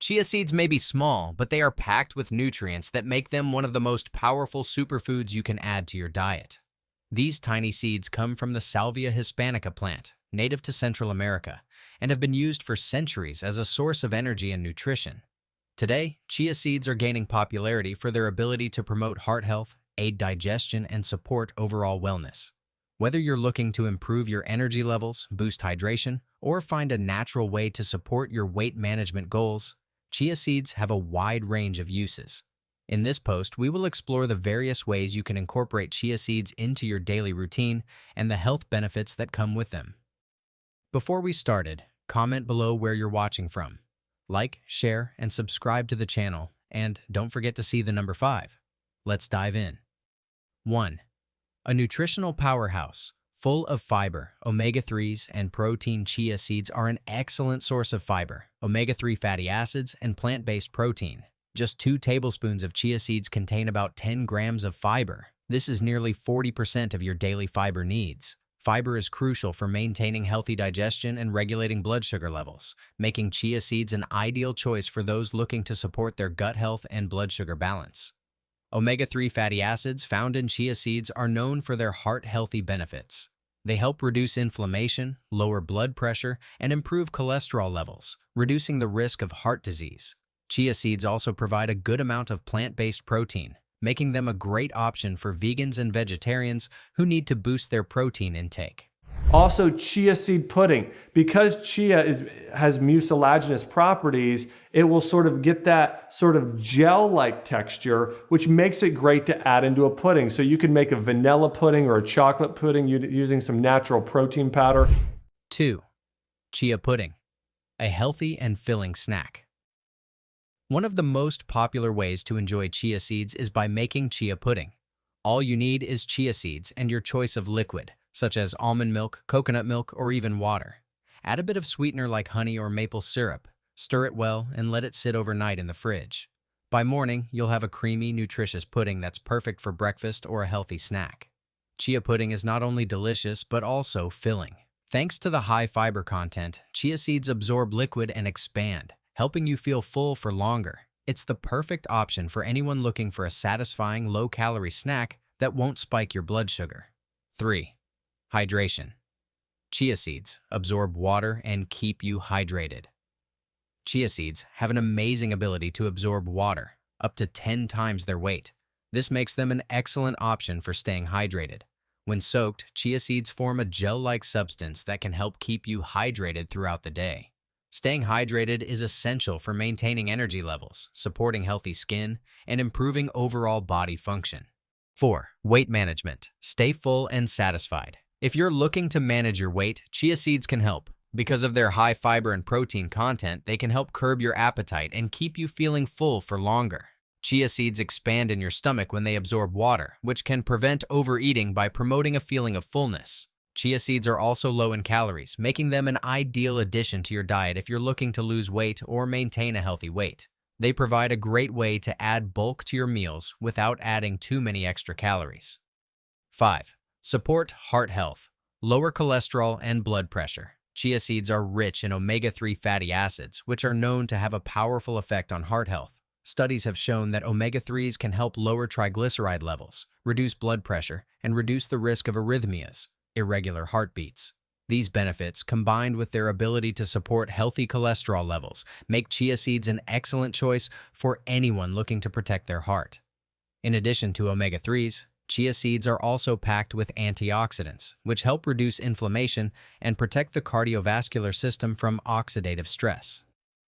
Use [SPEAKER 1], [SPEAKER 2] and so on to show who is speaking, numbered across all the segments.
[SPEAKER 1] Chia seeds may be small, but they are packed with nutrients that make them one of the most powerful superfoods you can add to your diet. These tiny seeds come from the Salvia hispanica plant, native to Central America, and have been used for centuries as a source of energy and nutrition. Today, chia seeds are gaining popularity for their ability to promote heart health, aid digestion, and support overall wellness. Whether you're looking to improve your energy levels, boost hydration, or find a natural way to support your weight management goals, chia seeds have a wide range of uses. In this post, we will explore the various ways you can incorporate chia seeds into your daily routine and the health benefits that come with them. Before we started, comment below where you're watching from. Like, share, and subscribe to the channel, and don't forget to see the number 5. Let's dive in. 1. A nutritional powerhouse. Full of fiber, omega-3s, and protein, chia seeds are an excellent source of fiber, omega-3 fatty acids, and plant-based protein. Just 2 tablespoons of chia seeds contain about 10 grams of fiber. This is nearly 40% of your daily fiber needs. Fiber is crucial for maintaining healthy digestion and regulating blood sugar levels, making chia seeds an ideal choice for those looking to support their gut health and blood sugar balance. Omega-3 fatty acids found in chia seeds are known for their heart-healthy benefits. They help reduce inflammation, lower blood pressure, and improve cholesterol levels, reducing the risk of heart disease. Chia seeds also provide a good amount of plant-based protein, making them a great option for vegans and vegetarians who need to boost their protein intake.
[SPEAKER 2] Also, chia seed pudding. Because chia has mucilaginous properties, it will sort of get that sort of gel-like texture, which makes it great to add into a pudding. So you can make a vanilla pudding or a chocolate pudding using some natural protein powder.
[SPEAKER 1] 2. Chia pudding. A healthy and filling snack. One of the most popular ways to enjoy chia seeds is by making chia pudding. All you need is chia seeds and your choice of liquid, such as almond milk, coconut milk, or even water. Add a bit of sweetener like honey or maple syrup, stir it well, and let it sit overnight in the fridge. By morning, you'll have a creamy, nutritious pudding that's perfect for breakfast or a healthy snack. Chia pudding is not only delicious, but also filling. Thanks to the high fiber content, chia seeds absorb liquid and expand, helping you feel full for longer. It's the perfect option for anyone looking for a satisfying, low-calorie snack that won't spike your blood sugar. 3. Hydration. Chia seeds absorb water and keep you hydrated. Chia seeds have an amazing ability to absorb water, up to 10 times their weight. This makes them an excellent option for staying hydrated. When soaked, chia seeds form a gel-like substance that can help keep you hydrated throughout the day. Staying hydrated is essential for maintaining energy levels, supporting healthy skin, and improving overall body function. 4. Weight management. Stay full and satisfied. If you're looking to manage your weight, chia seeds can help. Because of their high fiber and protein content, they can help curb your appetite and keep you feeling full for longer. Chia seeds expand in your stomach when they absorb water, which can prevent overeating by promoting a feeling of fullness. Chia seeds are also low in calories, making them an ideal addition to your diet if you're looking to lose weight or maintain a healthy weight. They provide a great way to add bulk to your meals without adding too many extra calories. 5. Support heart health. Lower cholesterol and blood pressure. Chia seeds are rich in omega-3 fatty acids, which are known to have a powerful effect on heart health. Studies have shown that omega-3s can help lower triglyceride levels, reduce blood pressure, and reduce the risk of arrhythmias, irregular heartbeats. These benefits, combined with their ability to support healthy cholesterol levels, make chia seeds an excellent choice for anyone looking to protect their heart. In addition to omega-3s, chia seeds are also packed with antioxidants, which help reduce inflammation and protect the cardiovascular system from oxidative stress.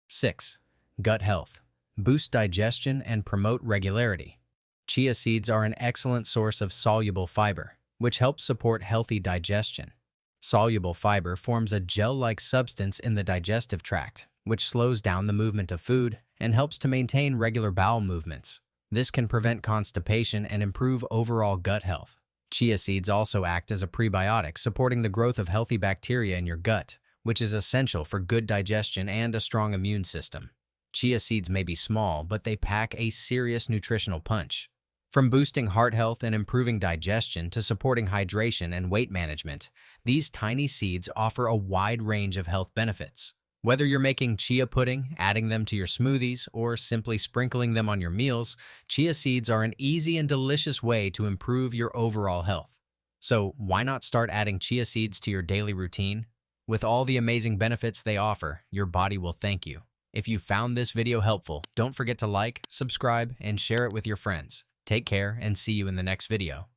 [SPEAKER 1] 6. Gut health. Boost digestion and promote regularity. Chia seeds are an excellent source of soluble fiber, which helps support healthy digestion. Soluble fiber forms a gel-like substance in the digestive tract, which slows down the movement of food and helps to maintain regular bowel movements. This can prevent constipation and improve overall gut health. Chia seeds also act as a prebiotic, supporting the growth of healthy bacteria in your gut, which is essential for good digestion and a strong immune system. Chia seeds may be small, but they pack a serious nutritional punch. From boosting heart health and improving digestion to supporting hydration and weight management, these tiny seeds offer a wide range of health benefits. Whether you're making chia pudding, adding them to your smoothies, or simply sprinkling them on your meals, chia seeds are an easy and delicious way to improve your overall health. So why not start adding chia seeds to your daily routine? With all the amazing benefits they offer, your body will thank you. If you found this video helpful, don't forget to like, subscribe, and share it with your friends. Take care and see you in the next video.